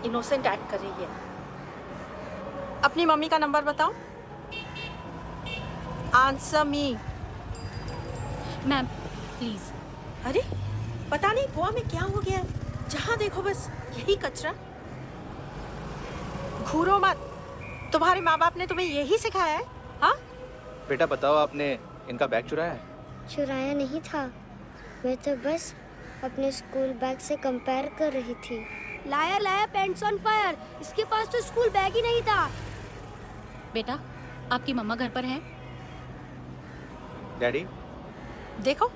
Innocent act कर रही है। अपनी मम्मी का नंबर बताओ। Answer me. Ma'am please. अरे पता नहीं गोवा में क्या हो गया, जहाँ देखो बस यही कचरा। घूरो मत, तुम्हारे माँ बाप ने तुम्हें यही सिखाया है? हाँ बेटा बताओ, आपने इनका बैग चुराया है? चुराया नहीं था, मैं तो बस अपने स्कूल बैग से कंपेयर कर रही थी। लाया लाया पैंट्स ऑन फायर, इसके पास तो स्कूल बैग ही नहीं था। बेटा आपकी मम्मा घर पर हैं? डैडी? देखो,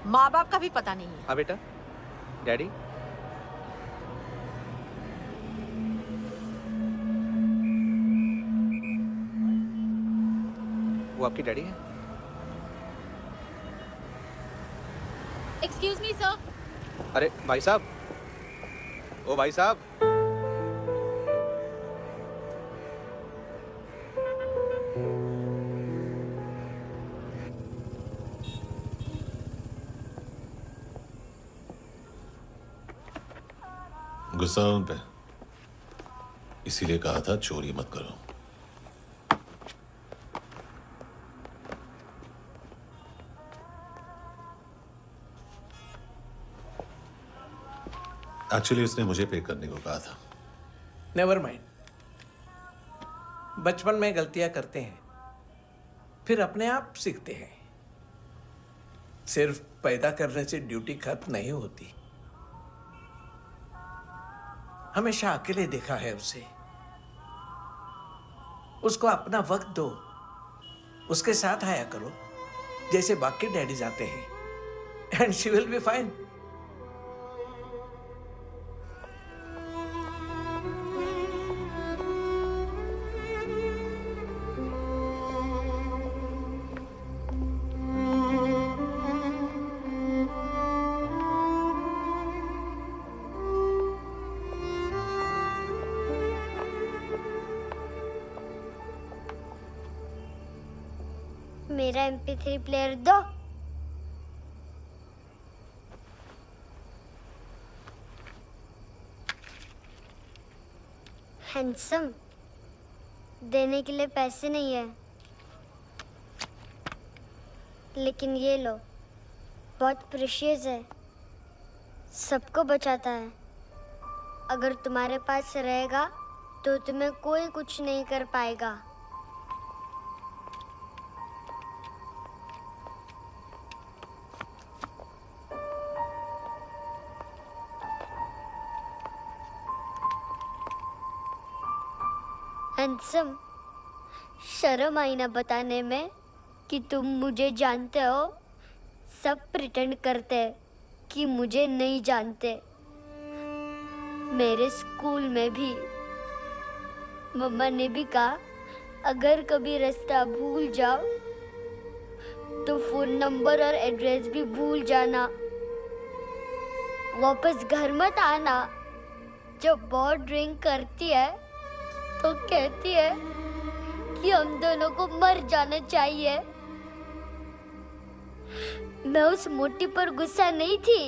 माँ बाप का भी पता नहीं है। हाँ बेटा। डैडी? वो आपकी डैडी है? Excuse me sir. अरे भाई साहब, ओ भाई साहब। गुस्सा उन पे, इसीलिए कहा था चोरी मत करो। एक्चुअली उसने मुझे पे करने को कहा था। नेवर माइंड, बचपन में गलतियां करते हैं, फिर अपने आप सीखते हैं। सिर्फ पैदा करने से ड्यूटी खत्म नहीं होती। हमेशा अकेले देखा है उसे। उसको अपना वक्त दो, उसके साथ आया करो जैसे बाकी डैडीज आते हैं, and she will be fine. मेरा MP3 प्लेयर दो। हैंडसम, देने के लिए पैसे नहीं है, लेकिन ये लो, बहुत प्रेशियस है, सबको बचाता है। अगर तुम्हारे पास रहेगा तो तुम्हें कोई कुछ नहीं कर पाएगा। हैंडसम, शर्म आई ना बताने में कि तुम मुझे जानते हो। सब प्रिटेंड करते हैं कि मुझे नहीं जानते। मेरे स्कूल में भी मम्मा ने भी कहा, अगर कभी रास्ता भूल जाओ तो फोन नंबर और एड्रेस भी भूल जाना। वापस घर मत आना। जब बहुत ड्रिंक करती है तो कहती है कि हम दोनों को मर जाना चाहिए। मैं उस मोटी पर गुस्सा नहीं थी,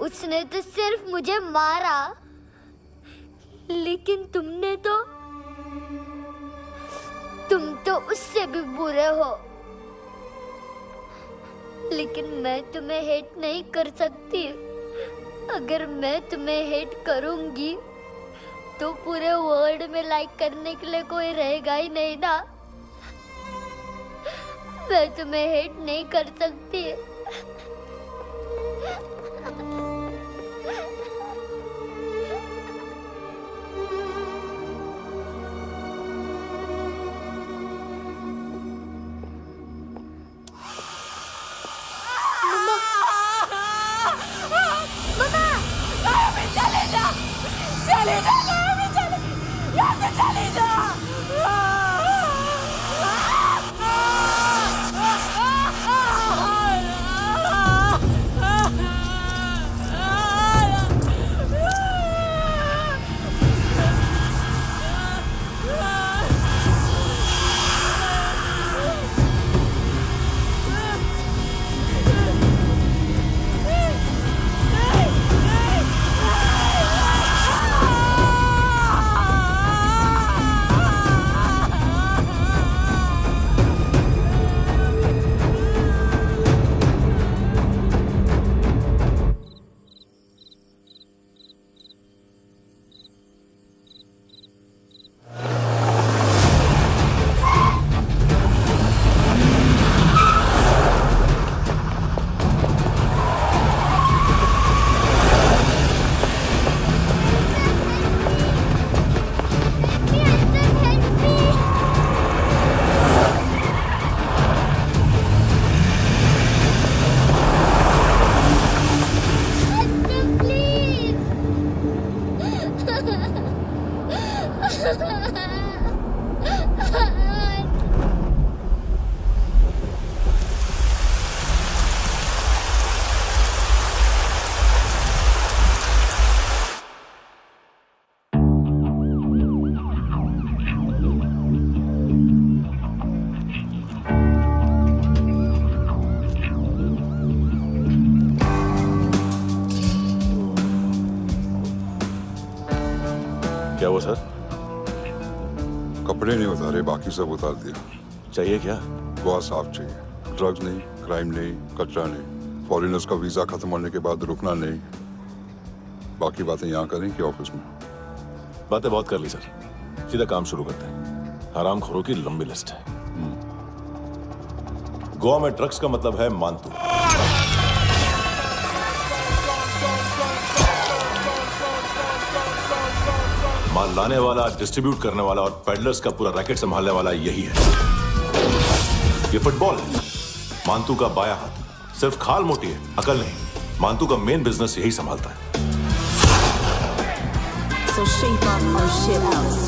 उसने तो सिर्फ मुझे मारा। लेकिन तुम तो उससे भी बुरे हो। लेकिन मैं तुम्हें हेट नहीं कर सकती। अगर मैं तुम्हें हेट करूंगी तो पूरे वर्ल्ड में लाइक करने के लिए कोई रहेगा ही नहीं ना। मैं तुम्हें हेट नहीं कर सकती। सर? कपड़े नहीं उतारे, बाकी सब उतार दिया। चाहिए क्या? गोवा साफ चाहिए। ड्रग्स नहीं, क्राइम नहीं, कचरा नहीं। फॉरेनर्स का वीजा खत्म होने के बाद रुकना नहीं। बाकी बातें यहाँ करें कि ऑफिस में? बातें बहुत कर ली सर, सीधा काम शुरू करते हैं। हरामखोरों की लंबी लिस्ट है। गोवा में ड्रग्स का मतलब है मानतू। माल लाने वाला, डिस्ट्रीब्यूट करने वाला और पेडलर्स का पूरा रैकेट संभालने वाला यही है। ये फुटबॉल है, मानतू का बायां हाथ। सिर्फ खाल मोटी है, अकल नहीं। मानतू का मेन बिजनेस यही संभालता है। So shape up our shit out.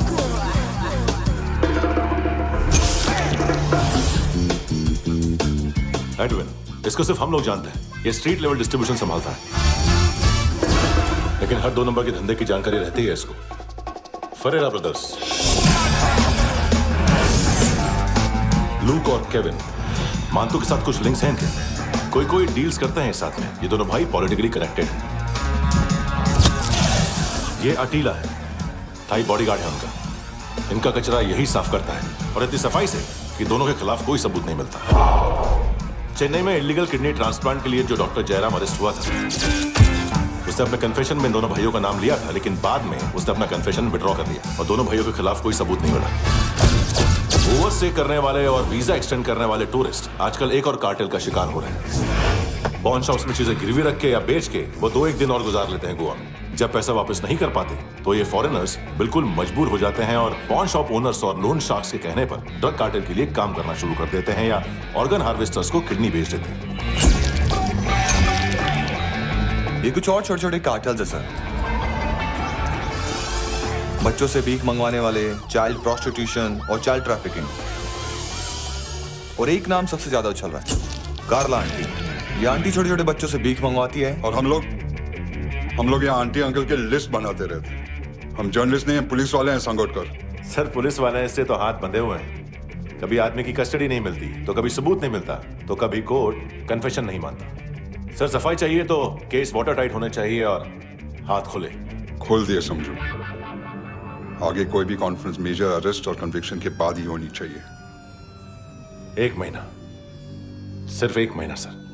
Edwin, इसको सिर्फ हम लोग जानते हैं। ये स्ट्रीट लेवल डिस्ट्रीब्यूशन संभालता है, लेकिन हर 2 नंबर के धंधे की जानकारी रहती है इसको। फरेरा ब्रदर्स, लूक और केविन, मानतू के साथ कुछ लिंक्स हैं इनके। कोई डील्स करते हैं साथ में। ये दोनों भाई पॉलिटिकली कनेक्टेड हैं। ये अटीला है, थाई बॉडीगार्ड है उनका। इनका कचरा यही साफ करता है, और इतनी सफाई से कि दोनों के खिलाफ कोई सबूत नहीं मिलता। चेन्नई में इलीगल किडनी ट्रांसप्लांट के लिए जो डॉक्टर जयराम अरेस्ट हुआ था, उसने अपने कन्फेशन में दोनों भाइयों का नाम लिया था, लेकिन बाद में उसने अपना कन्फेशन विड्रॉ कर लिया और दोनों भाइयों के खिलाफ कोई सबूत नहीं मिला। ओवरस्टे करने वाले और वीजा एक्सटेंड करने वाले टूरिस्ट आजकल एक और कार्टेल का शिकार हो रहे हैं। पॉन शॉप्स में चीजें गिरवी रख के या बेच के वो 2-1 दिन और गुजार लेते हैं गोवा में। जब पैसा वापस नहीं कर पाते तो ये फॉरेनर्स बिल्कुल मजबूर हो जाते हैं और पॉन शॉप ओनर्स और लोन शार्क्स के कहने पर ड्रग कार्टेल के लिए काम करना शुरू कर देते हैं या ऑर्गन हार्वेस्टर्स को किडनी बेच देते हैं। ये कुछ और छोटे छोटे कार्टेल्स है सर। बच्चों से भीख मंगवाने वाले, चाइल्ड प्रोस्टिट्यूशन और चाइल्ड ट्रैफिकिंग। और एक नाम सबसे ज्यादा उछल रहा है, कार्ला आंटी। ये आंटी छोटे छोटे बच्चों से भीख मंगवाती है। और हम लोग यहाँ आंटी अंकल के लिस्ट बनाते रहते। हम जर्नलिस्ट नहीं हैं, पुलिस वाले हैं संगोटकर। सर पुलिस वाले इससे तो हाथ बंधे हुए हैं। कभी आदमी की कस्टडी नहीं मिलती, तो कभी सबूत नहीं मिलता, तो कभी कोर्ट कन्फेशन नहीं मानता। सर सफाई चाहिए तो केस वाटर टाइट होने चाहिए और हाथ खुले। खोल दिए समझो। आगे कोई भी कॉन्फ्रेंस मेजर अरेस्ट और कन्विक्शन के बाद ही होनी चाहिए। 1 महीना, सिर्फ 1 महीना सर।